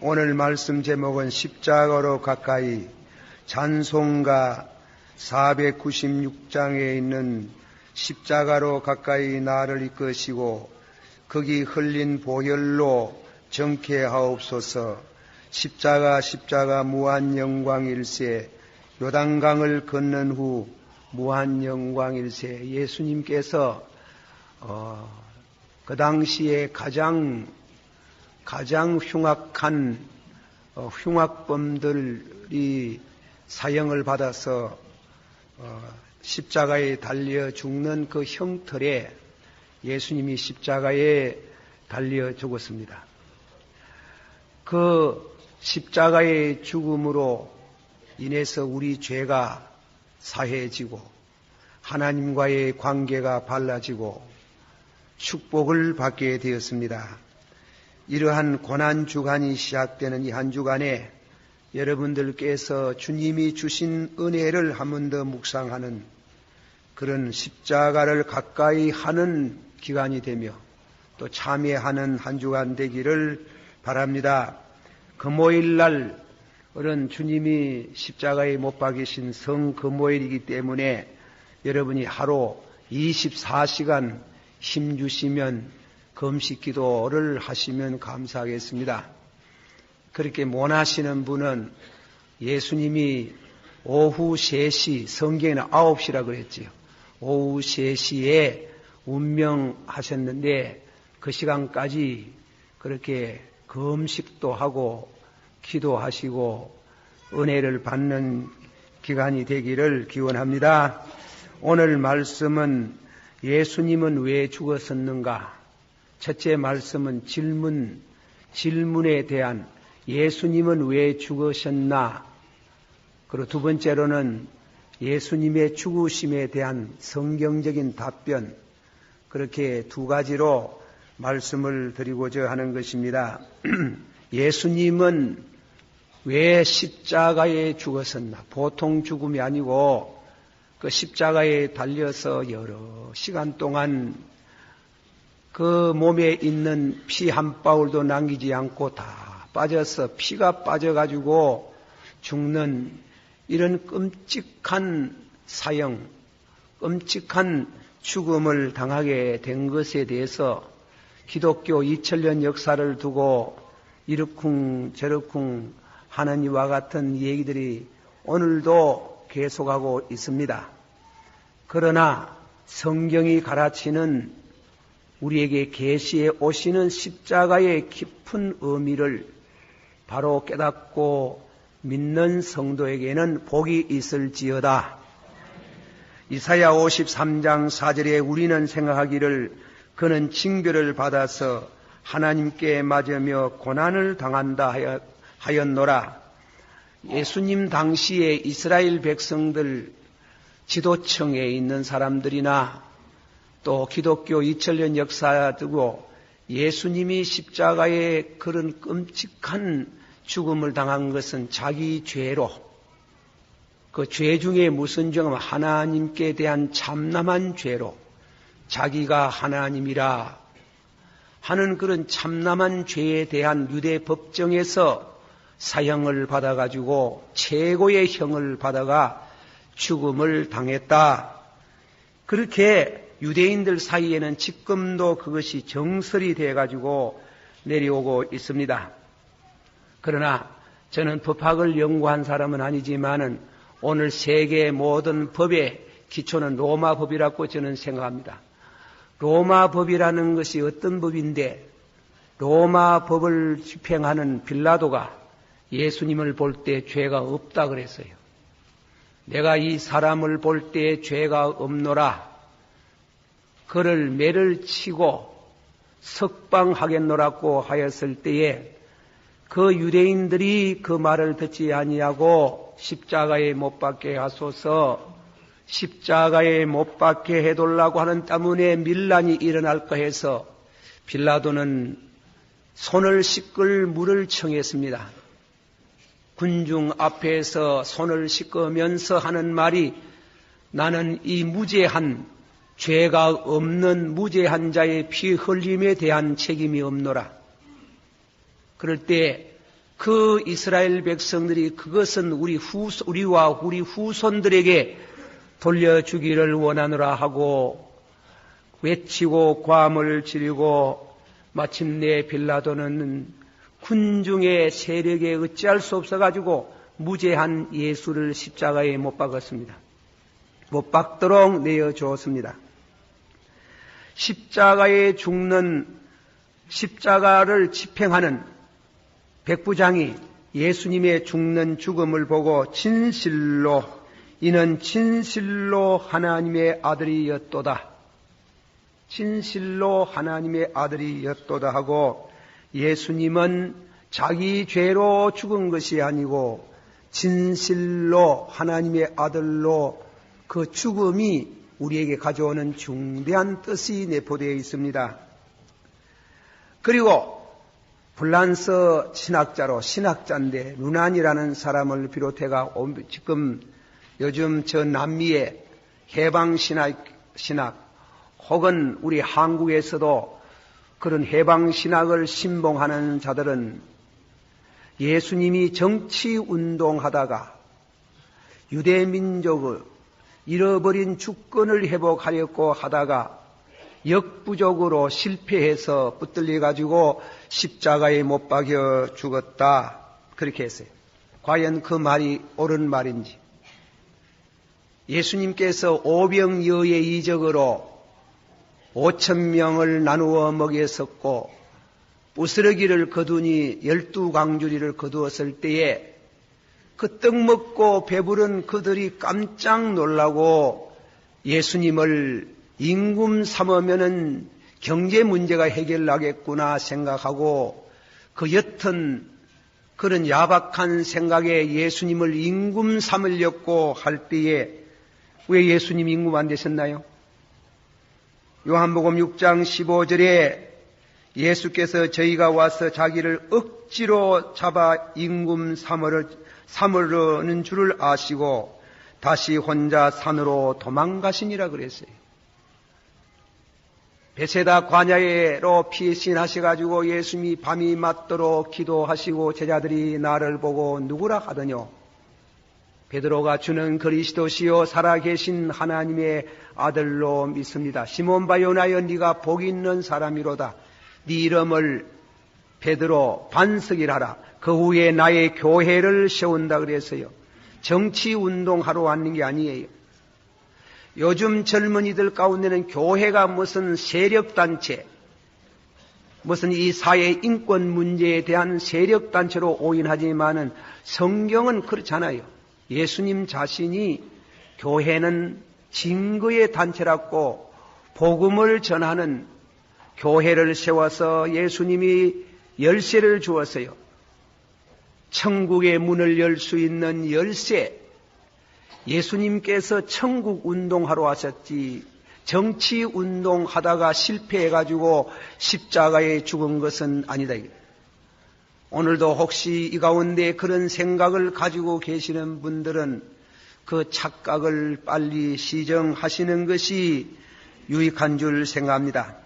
오늘 말씀 제목은 십자가로 가까이, 찬송가 496장에 있는 십자가로 가까이 나를 이끄시고 거기 흘린 보혈로 정케하옵소서. 십자가 무한영광일세. 요단강을 건넌 후 무한영광일세. 예수님께서 그 당시에 가장 흉악한 흉악범들이 사형을 받아서 십자가에 달려 죽는 그 형틀에 예수님이 십자가에 달려 죽었습니다. 그 십자가의 죽음으로 인해서 우리 죄가 사해지고 하나님과의 관계가 발라지고 축복을 받게 되었습니다. 이러한 고난주간이 시작되는 이 한 주간에 여러분들께서 주님이 주신 은혜를 한 번 더 묵상하는 그런 십자가를 가까이 하는 기간이 되며 또 참여하는 한 주간 되기를 바랍니다. 금요일날 오늘 주님이 십자가에 못 박이신 성금요일이기 때문에 여러분이 하루 24시간 힘주시면 금식 기도를 하시면 감사하겠습니다. 그렇게 못 하시는 분은 예수님이 오후 3시, 성경에는 9시라 그랬지요. 오후 3시에 운명하셨는데 그 시간까지 그렇게 금식도 하고 기도하시고 은혜를 받는 기간이 되기를 기원합니다. 오늘 말씀은 예수님은 왜 죽었었는가? 첫째 말씀은 질문에 대한 예수님은 왜 죽으셨나? 그리고 두 번째로는 예수님의 죽으심에 대한 성경적인 답변, 그렇게 두 가지로 말씀을 드리고자 하는 것입니다. 예수님은 왜 십자가에 죽었었나? 보통 죽음이 아니고 그 십자가에 달려서 여러 시간 동안 그 몸에 있는 피 한 방울도 남기지 않고 다 빠져서 피가 빠져가지고 죽는 이런 끔찍한 사형, 끔찍한 죽음을 당하게 된 것에 대해서 기독교 2000년 역사를 두고 이러쿵저러쿵 하는 이와 같은 얘기들이 오늘도 계속하고 있습니다. 그러나 성경이 가르치는 우리에게 계시해 오시는 십자가의 깊은 의미를 바로 깨닫고 믿는 성도에게는 복이 있을지어다. 이사야 53장 4절에 우리는 생각하기를 그는 징벌을 받아서 하나님께 맞으며 고난을 당한다 하였노라. 예수님 당시에 이스라엘 백성들 지도층에 있는 사람들이나 또 기독교 2000년 역사 두고 예수님이 십자가에 그런 끔찍한 죽음을 당한 것은 자기 죄로, 그 죄 중에 무슨 죄냐면 하나님께 대한 참남한 죄로 자기가 하나님이라 하는 그런 참남한 죄에 대한 유대 법정에서 사형을 받아가지고 최고의 형을 받아가 죽음을 당했다. 그렇게 유대인들 사이에는 지금도 그것이 정설이 돼가지고 내려오고 있습니다. 그러나 저는 법학을 연구한 사람은 아니지만은 오늘 세계 모든 법의 기초는 로마 법이라고 저는 생각합니다. 로마 법이라는 것이 어떤 법인데 로마 법을 집행하는 빌라도가 예수님을 볼 때 죄가 없다 그랬어요. 내가 이 사람을 볼 때 죄가 없노라. 그를 매를 치고 석방하겠노라고 하였을 때에 그 유대인들이 그 말을 듣지 아니하고 십자가에 못 박게 하소서, 십자가에 못 박게 해달라고 하는 때문에 밀란이 일어날까 해서 빌라도는 손을 씻을 물을 청했습니다. 군중 앞에서 손을 씻으면서 하는 말이 나는 이 무죄한 죄가 없는 무죄한 자의 피 흘림에 대한 책임이 없노라. 그럴 때 그 이스라엘 백성들이 그것은 우리와 우리 후손들에게 돌려주기를 원하노라 하고 외치고 괌을 지르고 마침내 빌라도는 군중의 세력에 어찌할 수 없어가지고 무죄한 예수를 십자가에 못 박았습니다. 못 박도록 내어주었습니다. 십자가에 죽는 십자가를 집행하는 백부장이 예수님의 죽는 죽음을 보고 이는 진실로 하나님의 아들이었도다. 진실로 하나님의 아들이었도다 하고 예수님은 자기 죄로 죽은 것이 아니고 진실로 하나님의 아들로 그 죽음이 우리에게 가져오는 중대한 뜻이 내포되어 있습니다. 그리고 불란서 신학자인데 루난이라는 사람을 비롯해가 지금 요즘 저 남미의 해방신학 혹은 우리 한국에서도 그런 해방신학을 신봉하는 자들은 예수님이 정치운동하다가 유대민족의 잃어버린 주권을 회복하려고 하다가 역부족으로 실패해서 붙들려 가지고 십자가에 못 박여 죽었다. 그렇게 했어요. 과연 그 말이 옳은 말인지. 예수님께서 오병이어의 이적으로 5,000명을 나누어 먹였었고 부스러기를 거두니 12광주리를 거두었을 때에 그 떡 먹고 배부른 그들이 깜짝 놀라고 예수님을 임금 삼으면은 경제 문제가 해결나겠구나 생각하고 그 옅은 그런 야박한 생각에 예수님을 임금 삼으려고 할 때에 왜 예수님 임금 안 되셨나요? 요한복음 6장 15절에 예수께서 저희가 와서 자기를 억지로 잡아 임금 삼으려는 줄을 아시고 다시 혼자 산으로 도망가시니라 그랬어요. 베세다 광야로 피신하셔가지고 예수님이 밤이 맞도록 기도하시고 제자들이 나를 보고 누구라 하더뇨? 베드로가 주는 그리스도시요 살아계신 하나님의 아들로 믿습니다. 시몬 바요나여 네가 복 있는 사람이로다. 네 이름을 베드로 반석이라라. 그 후에 나의 교회를 세운다 그랬어요. 정치운동하러 왔는 게 아니에요. 요즘 젊은이들 가운데는 교회가 무슨 세력단체, 무슨 이 사회 인권 문제에 대한 세력단체로 오인하지만은 성경은 그렇잖아요. 예수님 자신이 교회는 증거의 단체라고 복음을 전하는 교회를 세워서 예수님이 열쇠를 주었어요. 천국의 문을 열 수 있는 열쇠. 예수님께서 천국 운동하러 하셨지 정치 운동하다가 실패해가지고 십자가에 죽은 것은 아니다. 오늘도 혹시 이 가운데 그런 생각을 가지고 계시는 분들은 그 착각을 빨리 시정하시는 것이 유익한 줄 생각합니다.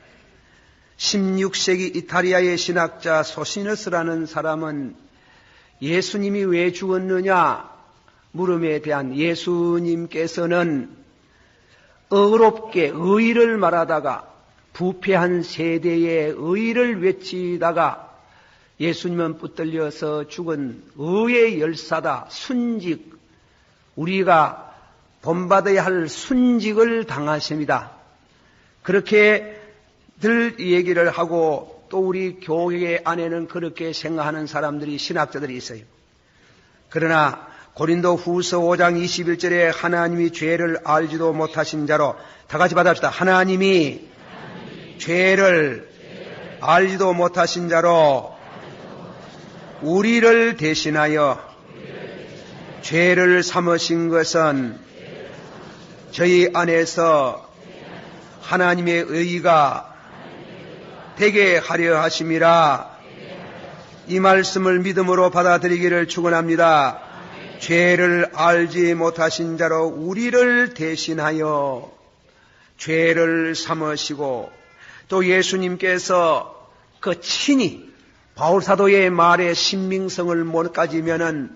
16세기 이탈리아의 신학자 소시너스라는 사람은 예수님이 왜 죽었느냐 물음에 대한 예수님께서는 어렵게 의의를 말하다가 부패한 세대의 의의를 외치다가 예수님은 붙들려서 죽은 의의 열사다. 순직, 우리가 본받아야 할 순직을 당하십니다. 그렇게 늘 얘기를 하고 또 우리 교회 안에는 그렇게 생각하는 사람들이 신학자들이 있어요. 그러나 고린도 후서 5장 21절에 하나님이 죄를 알지도 못하신 자로 다 같이 받아봅시다. 하나님이 죄를 알지도 못하신 자로 우리를 대신하여 죄를 삼으신 것은 저희 안에서 하나님의 의가 되게 하려 하심이라. 이 말씀을 믿음으로 받아들이기를 축원합니다. 죄를 알지 못하신 자로 우리를 대신하여 죄를 삼으시고 또 예수님께서 그 친히 바울사도의 말에 신빙성을 못 가지면은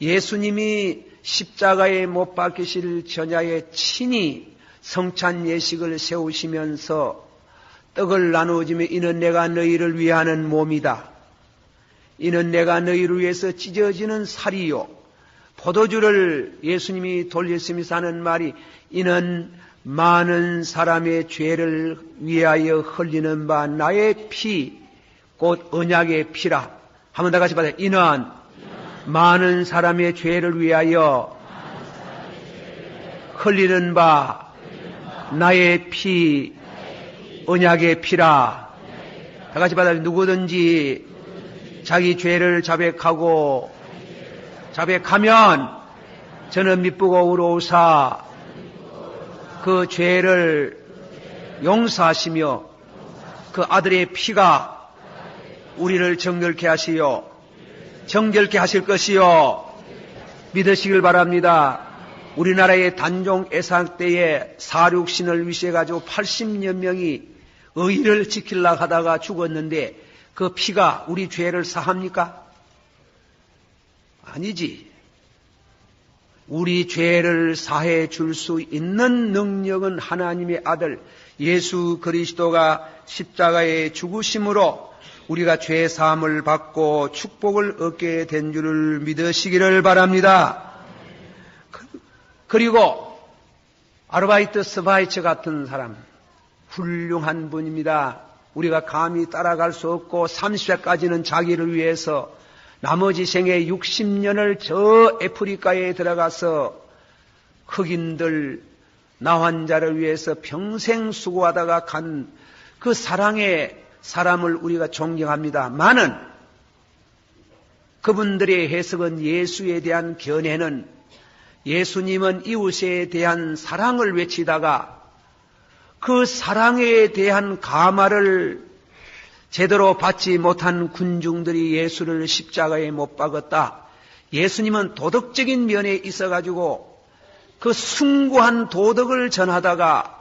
예수님이 십자가에 못 박히실 전야에 친히 성찬 예식을 세우시면서 떡을 나누어주며 이는 내가 너희를 위하는 몸이다. 이는 내가 너희를 위해서 찢어지는 살이요. 포도주를 예수님이 돌렸으면서 하는 말이 이는 많은 사람의 죄를 위하여 흘리는 바 나의 피, 곧 언약의 피라. 한번 다 같이 받아요. 이는 많은 사람의 죄를 위하여 흘리는 바 나의 피, 언약의 피라. 다 같이 받아요. 누구든지 자기 죄를 자백하고 자백하면 저는 미쁘고 의로우사 그 죄를 용서하시며 그 아들의 피가 우리를 정결케 하시요 정결케 하실 것이요 믿으시길 바랍니다. 우리나라의 단종 애상 때에 사륙신을 위시해가지고 80여 명이 의를 지키려고 하다가 죽었는데 그 피가 우리 죄를 사합니까? 아니지. 우리 죄를 사해 줄 수 있는 능력은 하나님의 아들 예수 그리스도가 십자가에 죽으심으로 우리가 죄 사함을 받고 축복을 얻게 된 줄을 믿으시기를 바랍니다. 그리고 아르바이트 스바이처 같은 사람 훌륭한 분입니다. 우리가 감히 따라갈 수 없고 30세까지는 자기를 위해서 나머지 생애 60년을 저 아프리카에 들어가서 흑인들 나환자를 위해서 평생 수고하다가 간 그 사랑의 사람을 우리가 존경합니다. 많은 그분들의 해석은 예수에 대한 견해는 예수님은 이웃에 대한 사랑을 외치다가 그 사랑에 대한 감화를 제대로 받지 못한 군중들이 예수를 십자가에 못 박았다. 예수님은 도덕적인 면에 있어가지고 그 숭고한 도덕을 전하다가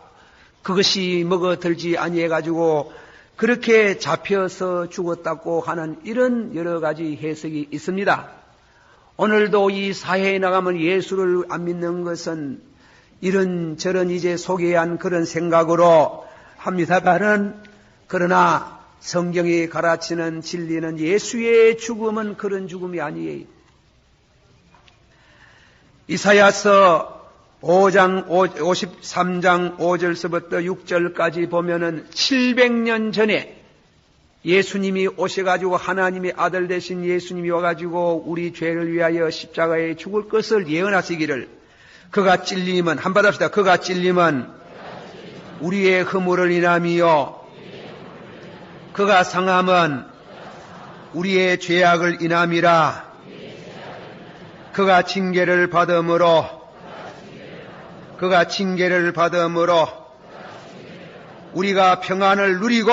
그것이 먹어들지 아니해가지고 그렇게 잡혀서 죽었다고 하는 이런 여러 가지 해석이 있습니다. 오늘도 이 사회에 나가면 예수를 안 믿는 것은 이런저런 이제 소개한 그런 생각으로 합니다만은 그러나 성경이 가르치는 진리는 예수의 죽음은 그런 죽음이 아니에요. 이사야서 53장 5절서부터 6절까지 보면은 700년 전에 예수님이 오셔가지고 하나님의 아들 되신 예수님이 와가지고 우리 죄를 위하여 십자가에 죽을 것을 예언하시기를 그가 찔림은 한번 합시다. 그가 찔림은 우리의 허물을 인함이요 그가 상함은 우리의 죄악을 인함이라. 그가 징계를 받음으로 우리가 평안을 누리고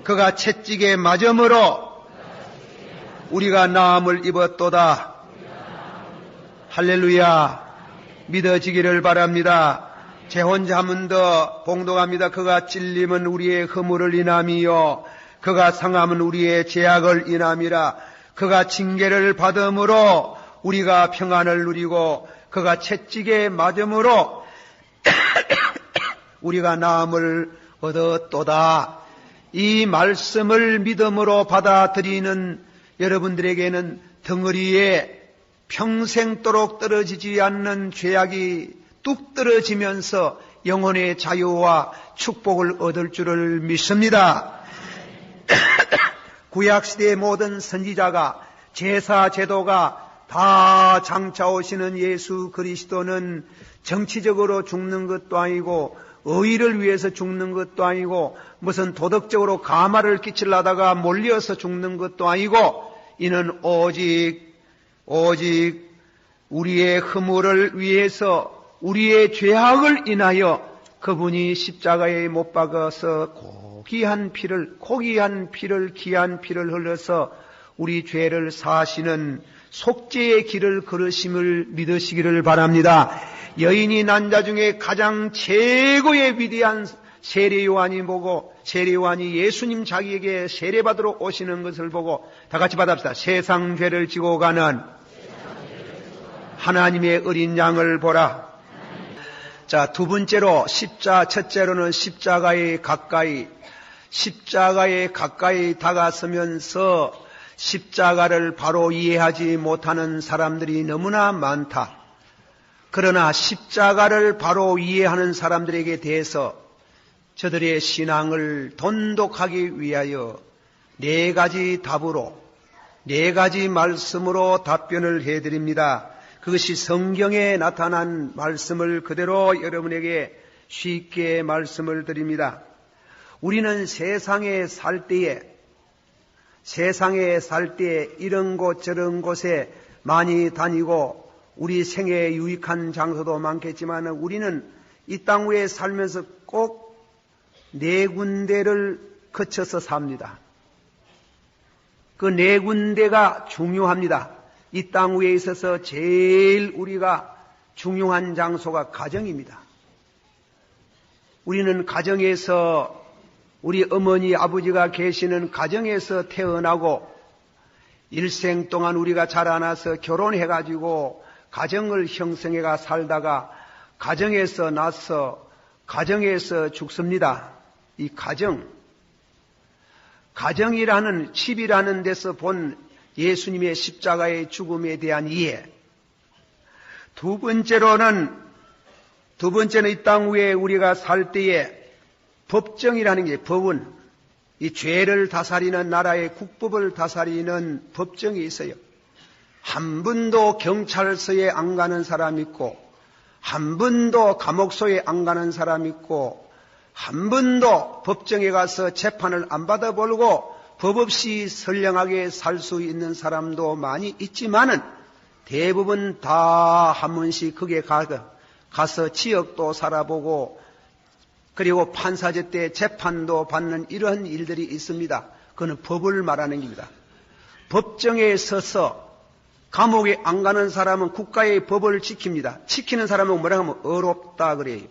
그가 채찍에 맞음으로 우리가 나음을 입었도다. 할렐루야. 믿어지기를 바랍니다. 제 혼자 한 번 더 봉독합니다. 그가 찔림은 우리의 허물을 인함이요 그가 상함은 우리의 죄악을 인함이라. 그가 징계를 받음으로 우리가 평안을 누리고 그가 채찍에 맞음으로 우리가 나음을 얻었도다. 이 말씀을 믿음으로 받아들이는 여러분들에게는 덩어리에 평생도록 떨어지지 않는 죄악이 뚝 떨어지면서 영혼의 자유와 축복을 얻을 줄을 믿습니다. 구약시대의 모든 선지자가 제사 제도가 다 장차오시는 예수 그리스도는 정치적으로 죽는 것도 아니고 의의를 위해서 죽는 것도 아니고 무슨 도덕적으로 가마를 끼치려다가 몰려서 죽는 것도 아니고 이는 오직 우리의 허물을 위해서 우리의 죄악을 인하여 그분이 십자가에 못 박아서 귀한 피를 귀한 피를 흘려서 우리 죄를 사하시는 속죄의 길을 걸으심을 믿으시기를 바랍니다. 여인이 난 자 중에 가장 최고의 위대한 세례 요한이 보고 세례 요한이 예수님 자기에게 세례받으러 오시는 것을 보고 다 같이 받읍시다. 세상 죄를 지고 가는 하나님의 어린 양을 보라. 자, 두 번째로 첫째로는 십자가에 가까이 다가서면서 십자가를 바로 이해하지 못하는 사람들이 너무나 많다. 그러나 십자가를 바로 이해하는 사람들에게 대해서 저들의 신앙을 돈독하기 위하여 4가지 답으로 4가지 말씀으로 답변을 해드립니다. 그것이 성경에 나타난 말씀을 그대로 여러분에게 쉽게 말씀을 드립니다. 우리는 세상에 살 때에 이런 곳 저런 곳에 많이 다니고 우리 생애에 유익한 장소도 많겠지만 우리는 이 땅 위에 살면서 꼭 4군데를 거쳐서 삽니다. 그 4군데가 중요합니다. 이 땅 위에 있어서 제일 우리가 중요한 장소가 가정입니다. 우리는 가정에서 우리 어머니 아버지가 계시는 가정에서 태어나고 일생 동안 우리가 자라나서 결혼해가지고 가정을 형성해가 살다가 가정에서 나서 가정에서 죽습니다. 이 가정이라는 집이라는 데서 본 예수님의 십자가의 죽음에 대한 이해. 두 번째는 이 땅 위에 우리가 살 때에 법정이라는 게 법은 이 죄를 다스리는 나라의 국법을 다스리는 법정이 있어요. 한 번도 경찰서에 안 가는 사람 있고 한 번도 감옥소에 안 가는 사람 있고 한 번도 법정에 가서 재판을 안 받아보고 법 없이 선량하게 살 수 있는 사람도 많이 있지만은 대부분 다 한 번씩 거기에 가서 지역도 살아보고 그리고 판사제 때 재판도 받는 이러한 일들이 있습니다. 그건 법을 말하는 겁니다. 법정에 서서 감옥에 안 가는 사람은 국가의 법을 지킵니다. 지키는 사람은 뭐라 하면 어렵다 그래요.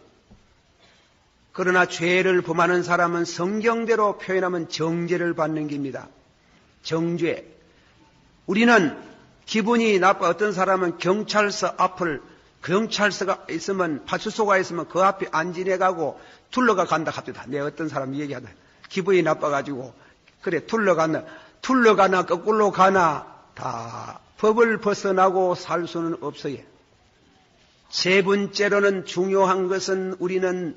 그러나 죄를 범하는 사람은 성경대로 표현하면 정죄를 받는 겁니다. 정죄. 우리는 기분이 나빠 어떤 사람은 경찰서가 있으면 파출소가 있으면 그 앞에 안 지내가고 둘러가 간다 합니다. 내 어떤 사람이 얘기하다. 기분이 나빠가지고 그래 둘러가나 거꾸로 가나 다 법을 벗어나고 살 수는 없어요. 세 번째로는 중요한 것은 우리는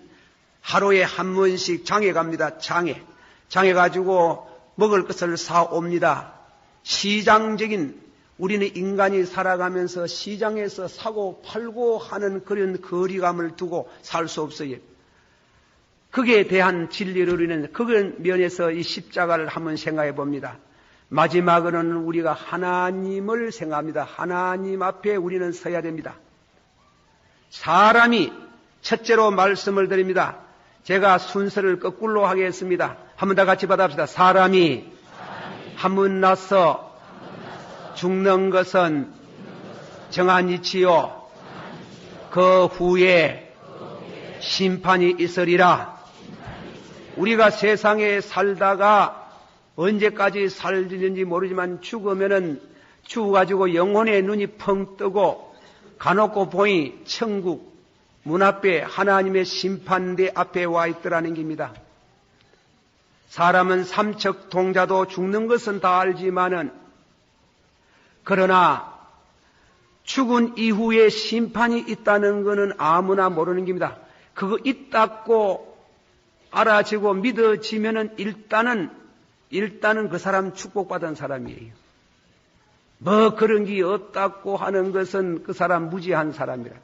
하루에 한 번씩 장에 갑니다. 장에 가지고 먹을 것을 사옵니다. 시장적인 우리는 인간이 살아가면서 시장에서 사고 팔고 하는 그런 거리감을 두고 살 수 없어요. 거기에 대한 진리를 우리는 그런 면에서 이 십자가를 한번 생각해 봅니다. 마지막으로는 우리가 하나님을 생각합니다. 하나님 앞에 우리는 서야 됩니다. 사람이 첫째로 말씀을 드립니다. 제가 순서를 거꾸로 하겠습니다. 한번 다 같이 받아봅시다. 사람이 한 번 나서 죽는 것은 정한 이치요. 그 후에 심판이 있으리라. 우리가 세상에 살다가 언제까지 살는지 모르지만 죽으면은 죽어가지고 영혼의 눈이 펑 뜨고 가놓고 보니 천국 문 앞에 하나님의 심판대 앞에 와 있더라는 겁니다. 사람은 삼척동자도 죽는 것은 다 알지만은 그러나 죽은 이후에 심판이 있다는 것은 아무나 모르는 겁니다. 그거 있다고 알아지고 믿어지면은 일단은 그 사람 축복받은 사람이에요. 뭐 그런 게 없다고 하는 것은 그 사람 무지한 사람이라.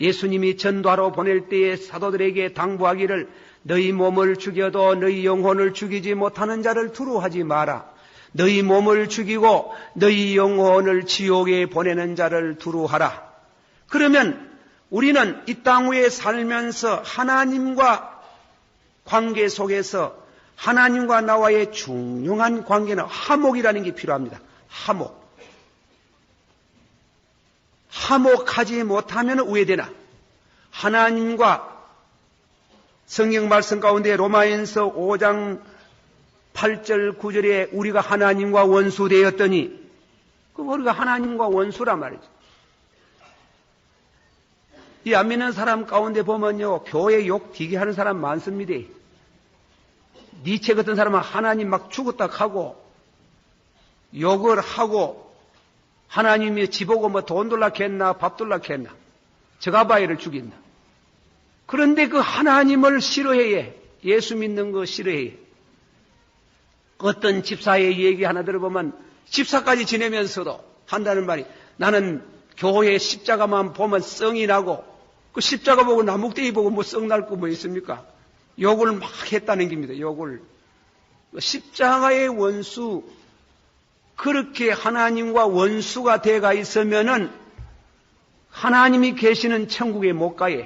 예수님이 전도하러 보낼 때에 사도들에게 당부하기를 너희 몸을 죽여도 너희 영혼을 죽이지 못하는 자를 두루하지 마라. 너희 몸을 죽이고 너희 영혼을 지옥에 보내는 자를 두루하라. 그러면 우리는 이 땅 위에 살면서 하나님과 관계 속에서 하나님과 나와의 중요한 관계는 화목이라는 게 필요합니다. 화목하지 못하면 우회되나 하나님과 성경 말씀 가운데 로마인서 5장 8절 9절에 우리가 하나님과 원수되었더니 그 우리가 하나님과 원수란 말이죠. 이 안 믿는 사람 가운데 보면요, 교회 욕 되게 하는 사람 많습니다. 니체 같은 사람은 하나님 막 죽었다 하고 욕을 하고 하나님이 지보고 뭐 돈 돌라 했나 밥 돌라 했나 저가바이를 죽인다. 그런데 그 하나님을 싫어해. 예수 믿는 거 싫어해. 어떤 집사의 얘기 하나 들어보면 집사까지 지내면서도 한다는 말이 나는 교회 십자가만 보면 성이 나고 그 십자가 보고 나목대기 보고 뭐 성 날 거 뭐 있습니까? 욕을 막 했다는 겁니다. 욕을. 십자가의 원수 그렇게 하나님과 원수가 돼가 있으면은 하나님이 계시는 천국에 못 가요.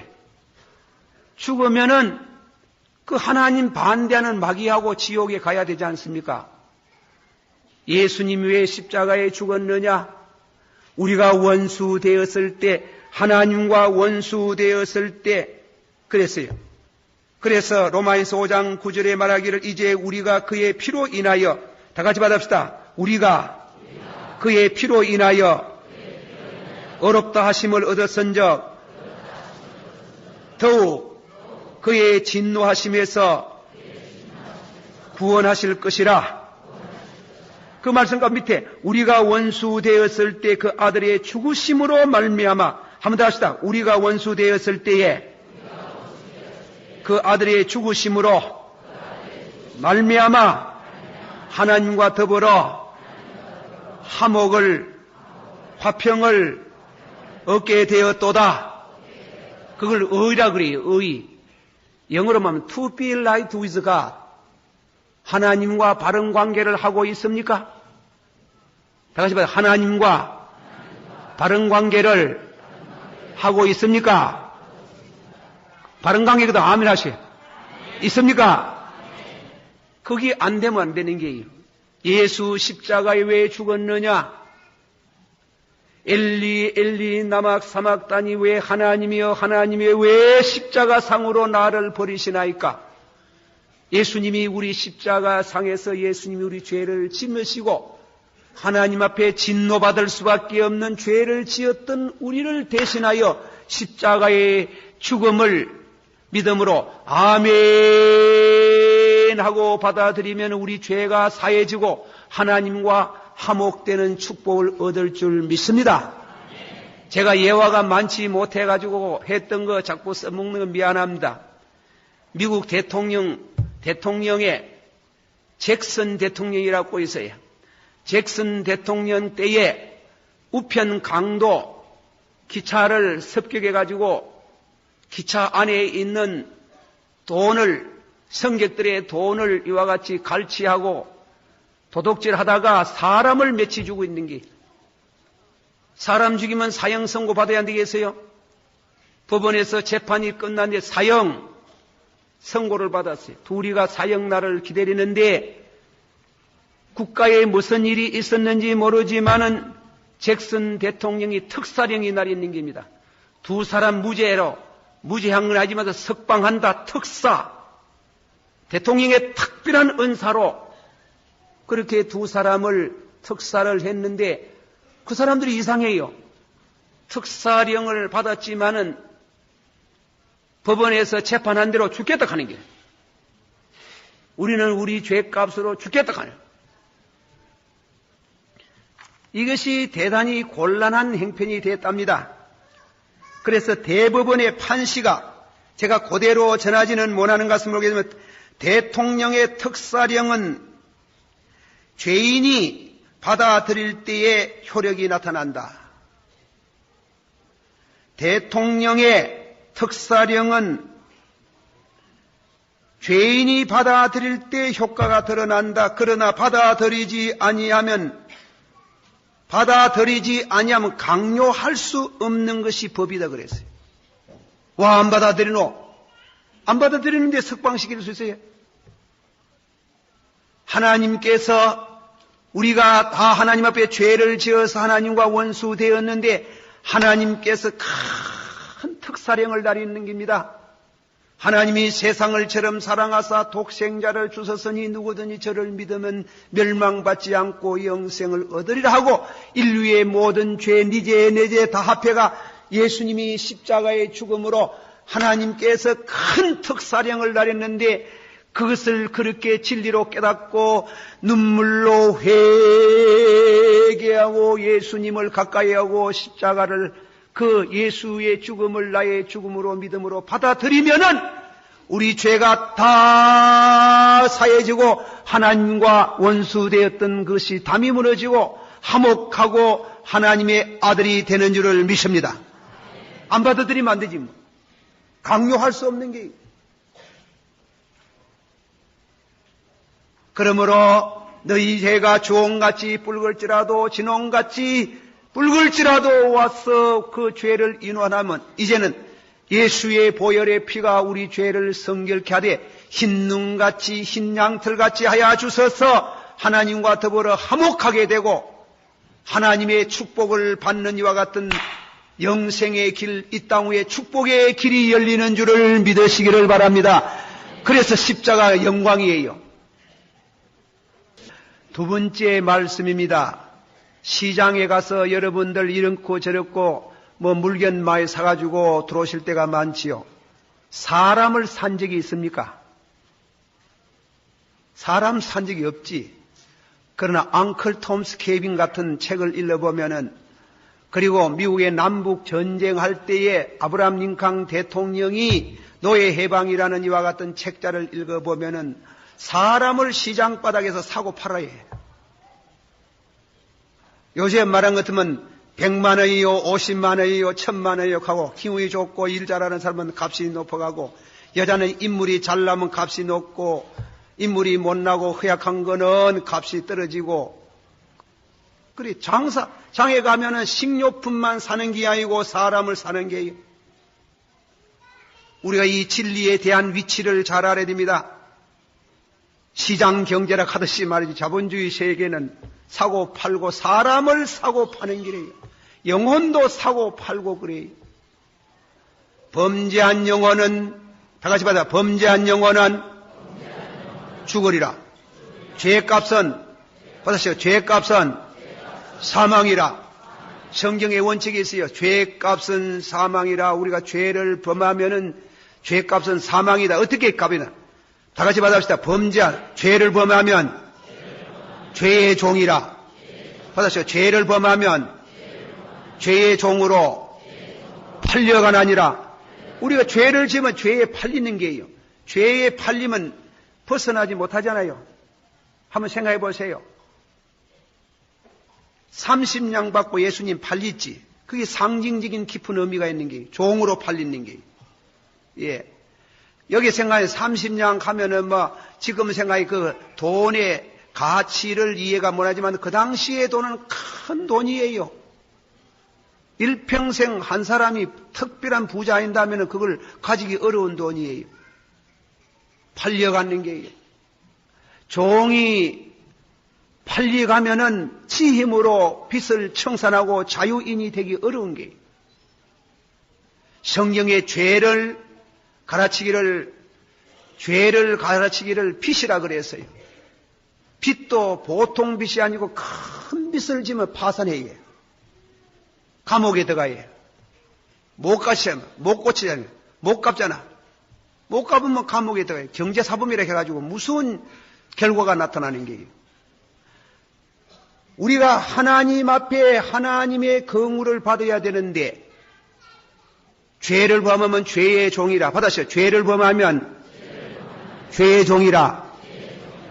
죽으면은 그 하나님 반대하는 마귀하고 지옥에 가야 되지 않습니까? 예수님이 왜 십자가에 죽었느냐? 우리가 원수 되었을 때, 하나님과 원수 되었을 때 그랬어요. 그래서 로마인서 5장 9절에 말하기를 이제 우리가 그의 피로 인하여 다 같이 받읍시다. 우리가 그의 피로 인하여 어렵다 하심을 얻었은적 더욱 그의 진노하심에서 구원하실 것이라. 그 말씀과 밑에 우리가 원수 되었을 때 그 아들의 죽으심으로 말미암아 한번 더 합시다. 우리가 원수 되었을 때에 그 아들의 죽으심으로 말미암아 하나님과 더불어 화목을 화평을 얻게 되었도다. 그걸 의라 그래요. 의. 영어로 말하면 to be right with God. 하나님과 바른 관계를 하고 있습니까? 다 같이 봐요. 하나님과 바른 관계를 하고 있습니까? 바른 관계거든 아멘 하시. 있습니까? 그게 안 되면 안 되는 게요. 예수 십자가에 왜 죽었느냐? 엘리 엘리 나막 사막다니 왜 하나님이여 하나님이여 왜 십자가 상으로 나를 버리시나이까? 예수님이 우리 십자가 상에서 예수님이 우리 죄를 짊으시고 하나님 앞에 진노받을 수밖에 없는 죄를 지었던 우리를 대신하여 십자가의 죽음을 믿음으로 아멘 하고 받아들이면 우리 죄가 사해지고 하나님과 화목되는 축복을 얻을 줄 믿습니다. 제가 예화가 많지 못해가지고 했던 거 자꾸 써먹는 건 미안합니다. 미국 대통령의 잭슨 대통령이라고 있어요. 잭슨 대통령 때에 우편 강도 기차를 습격해가지고 기차 안에 있는 돈을 승객들의 돈을 이와 같이 갈취하고 도둑질 하다가 사람을 맺히 주고 있는 게 사람 죽이면 사형 선고 받아야 안 되겠어요? 법원에서 재판이 끝났는데 사형 선고를 받았어요. 둘이가 사형날을 기다리는데 국가에 무슨 일이 있었는지 모르지만은 잭슨 대통령이 특사령이 날리는 겁니다. 두 사람 무죄한 하지만 석방한다 특사. 대통령의 특별한 은사로 그렇게 두 사람을 특사를 했는데 그 사람들이 이상해요. 특사령을 받았지만은 법원에서 재판한 대로 죽겠다 하는 게 우리는 우리 죄값으로 죽겠다 하는 이것이 대단히 곤란한 행편이 됐답니다. 그래서 대법원의 판시가 제가 그대로 전하지는 못하는 것을 모르겠지만 대통령의 특사령은 죄인이 받아들일 때에 효력이 나타난다. 대통령의 특사령은 죄인이 받아들일 때 효과가 드러난다. 그러나 받아들이지 아니하면 강요할 수 없는 것이 법이다 그랬어요. 와, 안 받아들이노? 안 받아들이는데 석방시킬 수 있어요? 하나님께서 우리가 다 하나님 앞에 죄를 지어서 하나님과 원수 되었는데 하나님께서 큰 특사령을 내리는 겁니다. 하나님이 세상을 처럼 사랑하사 독생자를 주셨으니 누구든지 저를 믿으면 멸망받지 않고 영생을 얻으리라 하고 인류의 모든 죄, 네 죄, 내 죄 다 합해가 예수님이 십자가의 죽음으로 하나님께서 큰 특사령을 내렸는데 그것을 그렇게 진리로 깨닫고 눈물로 회개하고 예수님을 가까이하고 십자가를 그 예수의 죽음을 나의 죽음으로 믿음으로 받아들이면은 우리 죄가 다 사해지고 하나님과 원수되었던 것이 담이 무너지고 화목하고 하나님의 아들이 되는 줄을 믿습니다. 안 받아들이면 안 되지 뭐. 강요할 수 없는 게. 그러므로 너희 죄가 주홍같이 붉을지라도 진홍같이 붉을지라도 와서 그 죄를 인원하면 이제는 예수의 보혈의 피가 우리 죄를 성결케 하되 흰 눈같이 흰 양털같이 하여 주셔서 하나님과 더불어 화목하게 되고 하나님의 축복을 받는 이와 같은 영생의 길, 이 땅 위에 축복의 길이 열리는 줄을 믿으시기를 바랍니다. 그래서 십자가 영광이에요. 두 번째 말씀입니다. 시장에 가서 여러분들 이렇고 저렇고 물건 많이 사가지고 들어오실 때가 많지요. 사람을 산 적이 있습니까? 사람 산 적이 없지. 그러나 앙클 톰스 케빈 같은 책을 읽어보면은 그리고 미국의 남북 전쟁할 때에 아브라함 링컨 대통령이 노예 해방이라는 이와 같은 책자를 읽어보면은 사람을 시장 바닥에서 사고 팔아야 해요. 요새 말한 것 같으면 100만 원이요, 50만 원이요, 1000만 원이요 하고 기운이 좋고 일 잘하는 사람은 값이 높아가고 여자는 인물이 잘나면 값이 높고 인물이 못나고 허약한 거는 값이 떨어지고 그래 장에 가면은 식료품만 사는 게 아니고 사람을 사는 게요. 우리가 이 진리에 대한 위치를 잘 알아야 됩니다. 시장 경제라 하듯이 말이지 자본주의 세계는 사고 팔고 사람을 사고 파는 길이에요. 영혼도 사고 팔고 그래요. 범죄한 영혼은 다 같이 받아. 범죄한 영혼은 죽으리라. 죄값은 받으세요. 죄값은 사망이라. 성경의 원칙이 있어요. 죄값은 사망이라. 우리가 죄를 범하면은 죄값은 사망이다. 어떻게 값이나? 다 같이 받아봅시다. 범죄한 죄를 범하면 죄의 종이라. 받으세요. 죄를 범하면 죄의 종으로 팔려가 아니라. 우리가 죄를 지으면 죄에 팔리는 게예요. 죄에 팔리면 벗어나지 못하잖아요. 한번 생각해 보세요. 30냥 받고 예수님 팔리지. 그게 상징적인 깊은 의미가 있는 게 종으로 팔리는 게. 예. 여기 생각해 30냥 하면은 지금 생각해 그 돈의 가치를 이해가 못하지만 그 당시의 돈은 큰 돈이에요. 일평생 한 사람이 특별한 부자인다면 그걸 가지기 어려운 돈이에요. 팔려가는 게요. 종이 팔려가면은 지 힘으로 빚을 청산하고 자유인이 되기 어려운 게요. 성경의 죄를 가르치기를 빚이라 그랬어요. 빚도 보통 빚이 아니고 큰 빚을 지면 파산해야 해요. 감옥에 들어가야 해요. 못 고치잖아요. 못 갚잖아. 못 갚으면 감옥에 들어가요. 경제사범이라 해가지고 무서운 결과가 나타나는 게요. 우리가 하나님 앞에 하나님의 긍휼을 받아야 되는데 죄를 범하면 죄의 종이라. 받았어요. 죄를 범하면 죄의 종이라.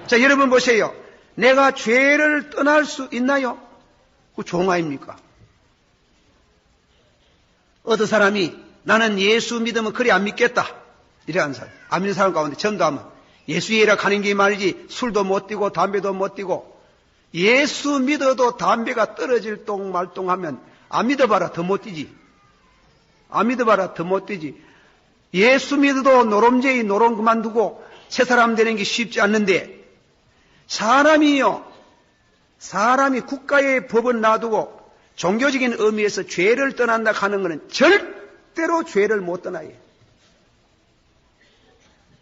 자, 여러분 보세요. 내가 죄를 떠날 수 있나요? 그 종 아닙니까? 어떤 사람이 나는 예수 믿으면 그래 안 믿겠다. 이래하는 사람. 안 믿는 사람 가운데 전도하면 예수에라 가는 게 말이지 술도 못 띄고 담배도 못 띄고 예수 믿어도 담배가 떨어질 똥 말똥하면 안 믿어봐라 더 못 뛰지. 안 믿어봐라 더 못 뛰지. 예수 믿어도 노름제이 노름 그만두고 새 사람 되는 게 쉽지 않는데 사람이 국가의 법은 놔두고 종교적인 의미에서 죄를 떠난다 하는 것은 절대로 죄를 못 떠나요.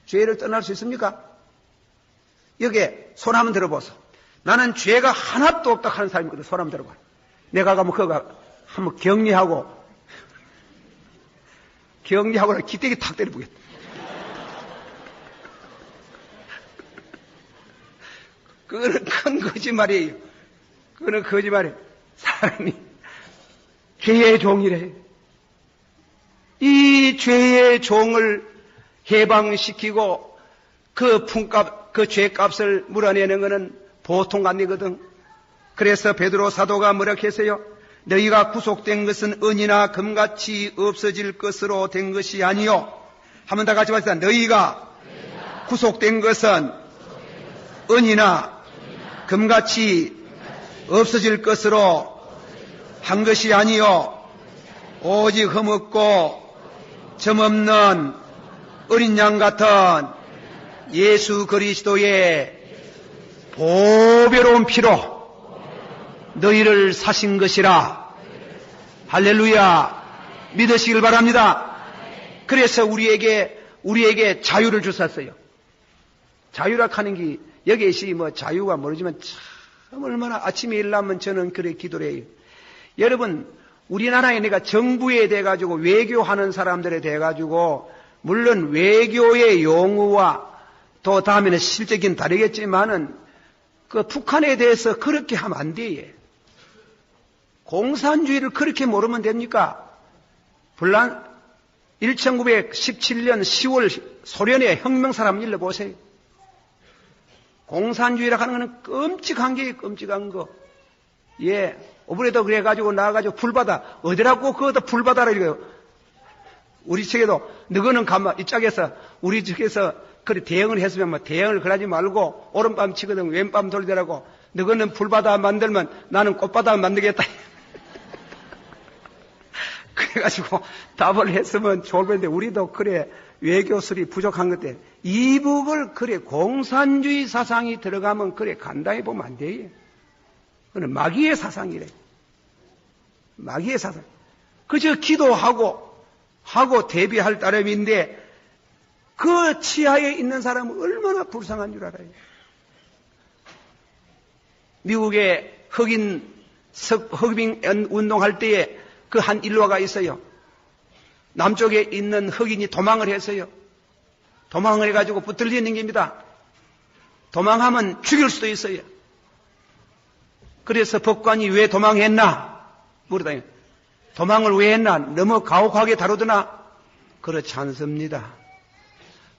죄를 떠날 수 있습니까? 여기에 손 한번 들어보소. 나는 죄가 하나도 없다 하는 사람이거든. 손 한번 들어봐. 내가 가면 그거 한번 격리하고 기대기 탁 때려보겠다. 그거는 큰 거짓말이에요. 그거는 거짓말이에요. 사람이 죄의 종이래. 이 죄의 종을 해방시키고 그 품값, 그 죄값을 물어내는 것은 보통 아니거든. 그래서 베드로 사도가 뭐라고 했어요? 너희가 구속된 것은 은이나 금같이 없어질 것으로 된 것이 아니요. 한 번 더 같이 말합시다. 너희가 구속된 것은 은이나 금같이 없어질 것으로 한 것이 아니요. 오직 흠없고 점없는 어린 양 같은 예수 그리스도의 보배로운 피로 너희를 사신 것이라. 할렐루야. 믿으시길 바랍니다. 그래서 우리에게 자유를 주셨어요. 자유라 하는 게 여기에 뭐 자유가 모르지만 참 얼마나 아침에 일어나면 저는 그래 기도를 해요. 여러분, 우리나라에 내가 정부에 대해가지고 외교하는 사람들에 대해가지고 물론 외교의 용어와 또 다음에는 실적인 다르겠지만은 그 북한에 대해서 그렇게 하면 안 돼. 공산주의를 그렇게 모르면 됩니까? 1917년 10월 소련의 혁명사람 일러보세요. 공산주의라고 하는 것은 끔찍한 게 끔찍한 거. 예. 오브레도 그래가지고 나와가지고 불바다. 어디라고 그거다 불바다라 이거요. 우리 측에도 너거는 가만 이쪽에서 우리 측에서 그래 대응을 했으면 뭐 대응을 그러지 말고 오른밤 치거든 왼밤 돌리더라고. 너거는 불바다 만들면 나는 꽃바다 만들겠다. 그래가지고 답을 했으면 좋을 텐데 우리도 그래 외교술이 부족한 것 때문에 이북을 그래 공산주의 사상이 들어가면 그래 간단히 보면 안 돼요. 그건 마귀의 사상이래. 마귀의 사상. 그저 기도하고 대비할 따름인데 그 치하에 있는 사람은 얼마나 불쌍한 줄 알아요. 미국의 흑인 운동할 때에 그 한 일화가 있어요. 남쪽에 있는 흑인이 도망을 했어요. 도망을 해가지고 붙들리는 겁니다. 도망하면 죽일 수도 있어요. 그래서 법관이 왜 도망했나? 물어다요. 도망을 왜 했나? 너무 가혹하게 다루더나? 그렇지 않습니다.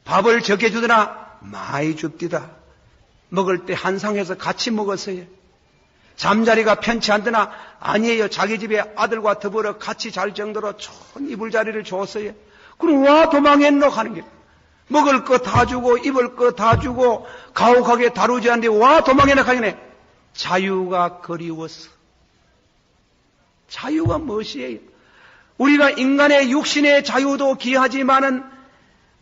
밥을 적게 주더나? 많이 줍디다. 먹을 때 한상해서 같이 먹었어요. 잠자리가 편치 않더나? 아니에요. 자기 집에 아들과 더불어 같이 잘 정도로 좋은 이불자리를 줬어요. 그럼 와 도망했노? 하는 게 먹을 거 다 주고 입을 거 다 주고 가혹하게 다루지 않는데 와 도망했나? 하겠네. 자유가 그리웠어. 자유가 무엇이에요? 우리가 인간의 육신의 자유도 귀하지만은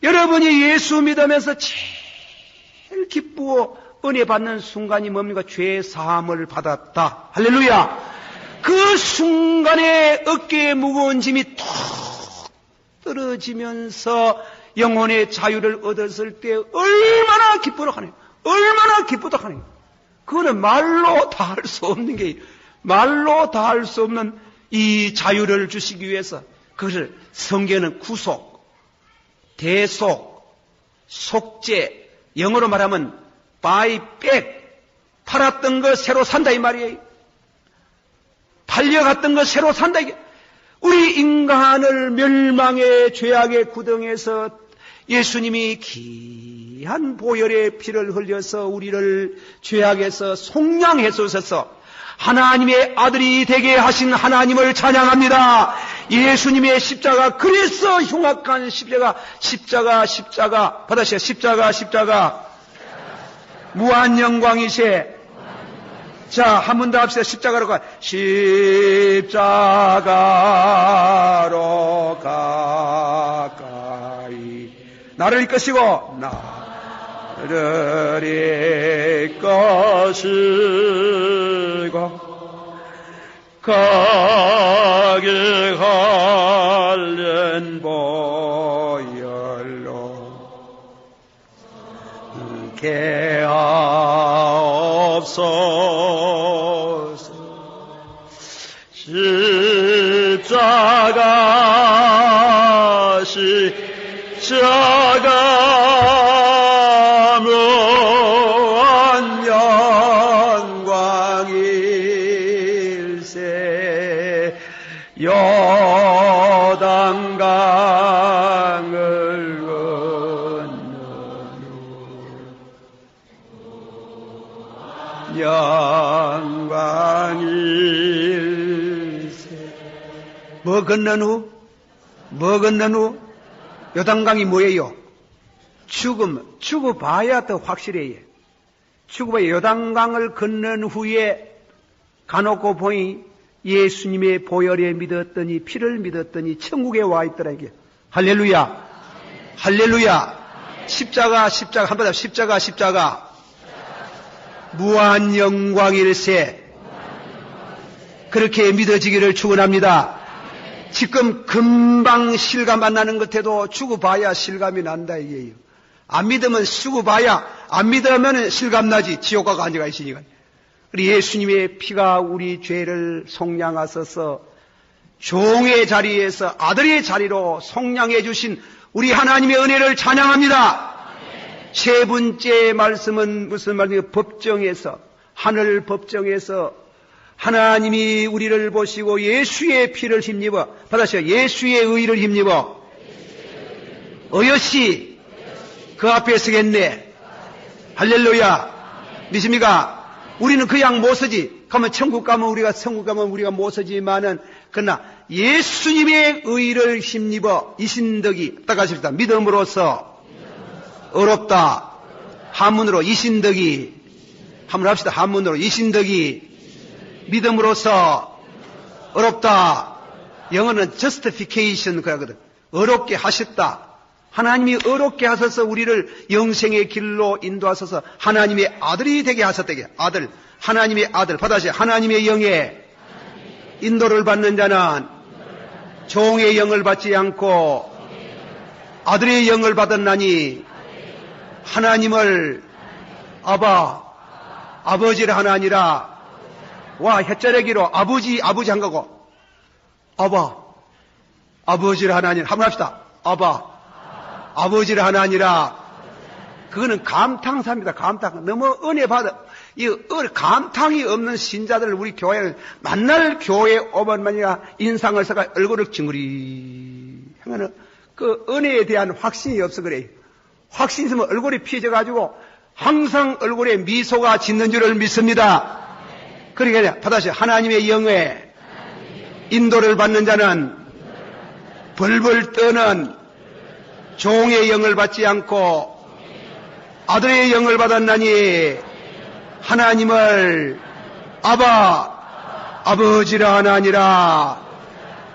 여러분이 예수 믿으면서 제일 기쁘고 은혜 받는 순간이 뭡니까? 죄 사함을 받았다. 할렐루야. 그 순간에 어깨에 무거운 짐이 톡 떨어지면서 영혼의 자유를 얻었을 때 얼마나 기쁘다 하네요. 얼마나 기쁘다 하네요. 그거는 말로 다 할 수 없는 게, 말로 다 할 수 없는 이 자유를 주시기 위해서 그것을 성경은 구속, 대속, 속죄, 영어로 말하면 buy back, 팔았던 거 새로 산다 이 말이에요. 팔려갔던 거 새로 산다 이게. 우리 인간을 멸망의 죄악의 구덩이에서 예수님이 귀한 보혈의 피를 흘려서 우리를 죄악에서 속량해 주셔서 하나님의 아들이 되게 하신 하나님을 찬양합니다. 예수님의 십자가, 그래서 흉악한 십자가 받으세요. 십자가 무한 영광이세. 자, 한 번 더 합시다. 십자가로 가. 십자가로 가까이 나를 이끄시고 나를 이끄시고 가게 하는 보혈로 십자가 무한 영광일세. 요단강을 건너며 영광일세. 뭐 건넌 후? 요단강이 뭐예요? 죽어봐야 더 확실해요. 죽어봐야 요단강을 건넌 후에 가놓고 보니 예수님의 보혈에 믿었더니, 피를 믿었더니 천국에 와 있더라 이게. 할렐루야. 할렐루야. 십자가 한번 십자가 무한 영광일세. 그렇게 믿어지기를 축원합니다. 지금 금방 실감 안 나는 것 해도 죽어봐야 실감이 난다 이게요. 안 믿으면 죽어봐야, 안 믿으면 실감 나지. 지옥과 앉아가 있으니까. 우리 예수님의 피가 우리 죄를 속량하셔서 종의 자리에서 아들의 자리로 속량해 주신 우리 하나님의 은혜를 찬양합니다. 세 번째 말씀은 무슨 말이에요? 법정에서, 하늘 법정에서 하나님이 우리를 보시고 예수의 피를 힘입어, 받으세요. 예수의 의를 힘입어 어여시 그 앞에 서겠네. 할렐루야. 믿습니까? 우리는 그냥 못 서지. 가면 천국 가면 우리가 못 서지만은, 그러나 예수님의 의를 힘입어 이신덕이, 딱 하십시다. 믿음으로써 어렵다. 한문으로 이신덕이, 한번 합시다. 한문으로 이신덕이 믿음으로써 어렵다. 영어는 justification 그러거든. 어렵게 하셨다. 하나님이 어렵게 하셔서 우리를 영생의 길로 인도하셔서 하나님의 아들이 되게 하셨다게. 아들, 하나님의 아들. 받아주세요. 하나님의 영에 인도를 받는 자는 종의 영을 받지 않고 아들의 영을 받았나니 하나님을 아버지를 하나니라. 와, 헷자르기로 아버지 한 거고, 아버지를 하나니라. 한번 합시다. 아버지를 하나니라. 그거는 감탄사입니다. 감탄. 너무 은혜 받아. 이 감탄이 없는 신자들 우리 교회를 만날 교회 오만만이가 인상을 써가 얼굴을 찡그리 하면은 그 은혜에 대한 확신이 없어 그래요. 확신이 있으면 얼굴이 피해져가지고 항상 얼굴에 미소가 짓는 줄을 믿습니다. 그러니까 받아서 하나님의 영에 인도를 받는 자는 벌벌 떠는 종의 영을 받지 않고 아들의 영을 받았나니 하나님을 아버지라 하나니라.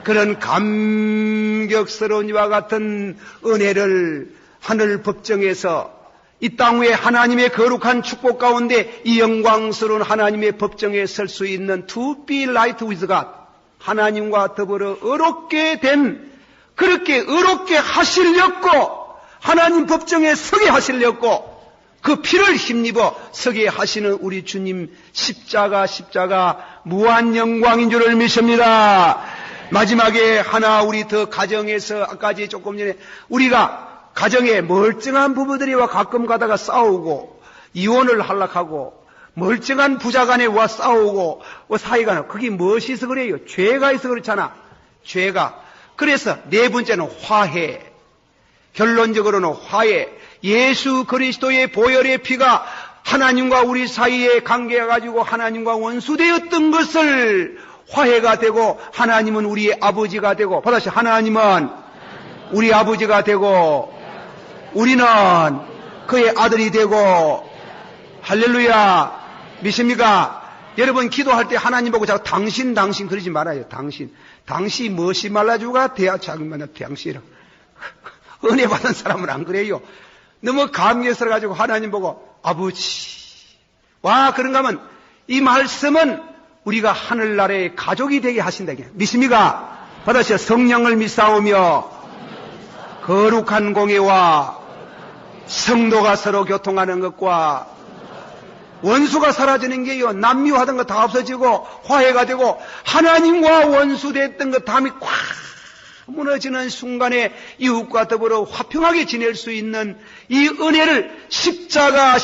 그런 감격스러운 이와 같은 은혜를 하늘 법정에서 이 땅 위에 하나님의 거룩한 축복 가운데 이 영광스러운 하나님의 법정에 설 수 있는 to be right with God, 하나님과 더불어 의롭게 된, 그렇게 의롭게 하시려고 하나님 법정에 서게 하시려고 그 피를 힘입어 서게 하시는 우리 주님 십자가 무한 영광인 줄을 믿습니다. 마지막에 하나 우리 더 가정에서 아까 조금 전에 우리가 가정에 멀쩡한 부부들이와 가끔 가다가 싸우고 이혼을 하려고 멀쩡한 부자간에 와 싸우고 사이가 그게 무엇이 있어 그래요? 죄가 있어 그렇잖아. 죄가. 그래서 네 번째는 화해. 결론적으로는 화해. 예수 그리스도의 보혈의 피가 하나님과 우리 사이에 관계가 가지고 하나님과 원수되었던 것을 화해가 되고 하나님은 우리의 아버지가 되고 받아서 하나님은 우리 아버지가 되고 우리는 그의 아들이 되고 할렐루야. 믿습니까? 여러분 기도할 때 하나님 보고 자꾸 당신 그러지 말아요. 당신 무엇이 말라주가 대야 자기만은 당신이라. 은혜 받은 사람은 안 그래요. 너무 감격스러워가지고 하나님 보고 아버지. 와, 그런가 하면 이 말씀은 우리가 하늘나라의 가족이 되게 하신다. 믿습니까? 받아서 성령을 믿사오며 거룩한 공예와 성도가 서로 교통하는 것과 원수가 사라지는 게요. 남미화하던 거 다 없어지고 화해가 되고 하나님과 원수됐던 것 담이 꽉 무너지는 순간에 이웃과 더불어 화평하게 지낼 수 있는 이 은혜를 십자가는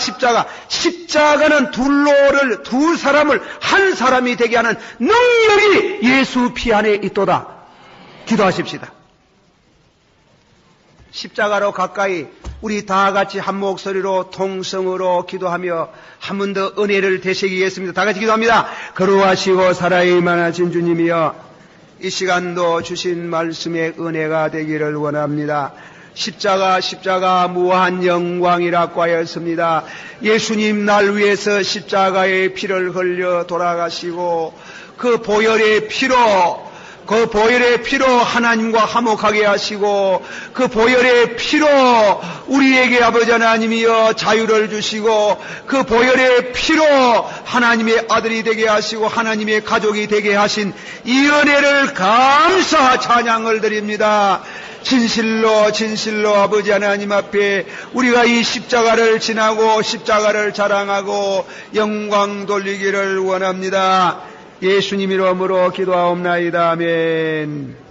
두 사람을 한 사람이 되게 하는 능력이 예수 피 안에 있도다. 기도하십시다. 십자가로 가까이 우리 다 같이 한 목소리로 통성으로 기도하며 한 번 더 은혜를 되새기겠습니다. 다 같이 기도합니다. 거룩하시고 살아있만하신 주님이여, 이 시간도 주신 말씀의 은혜가 되기를 원합니다. 십자가 무한 영광이라고 하였습니다. 예수님 날 위해서 십자가의 피를 흘려 돌아가시고 그 보혈의 피로 하나님과 화목하게 하시고 그 보혈의 피로 우리에게 아버지 하나님이여 자유를 주시고 그 보혈의 피로 하나님의 아들이 되게 하시고 하나님의 가족이 되게 하신 이 은혜를 감사 찬양을 드립니다. 진실로 아버지 하나님 앞에 우리가 이 십자가를 지나고 십자가를 자랑하고 영광 돌리기를 원합니다. 예수님 이름으로 기도하옵나이다. 아멘.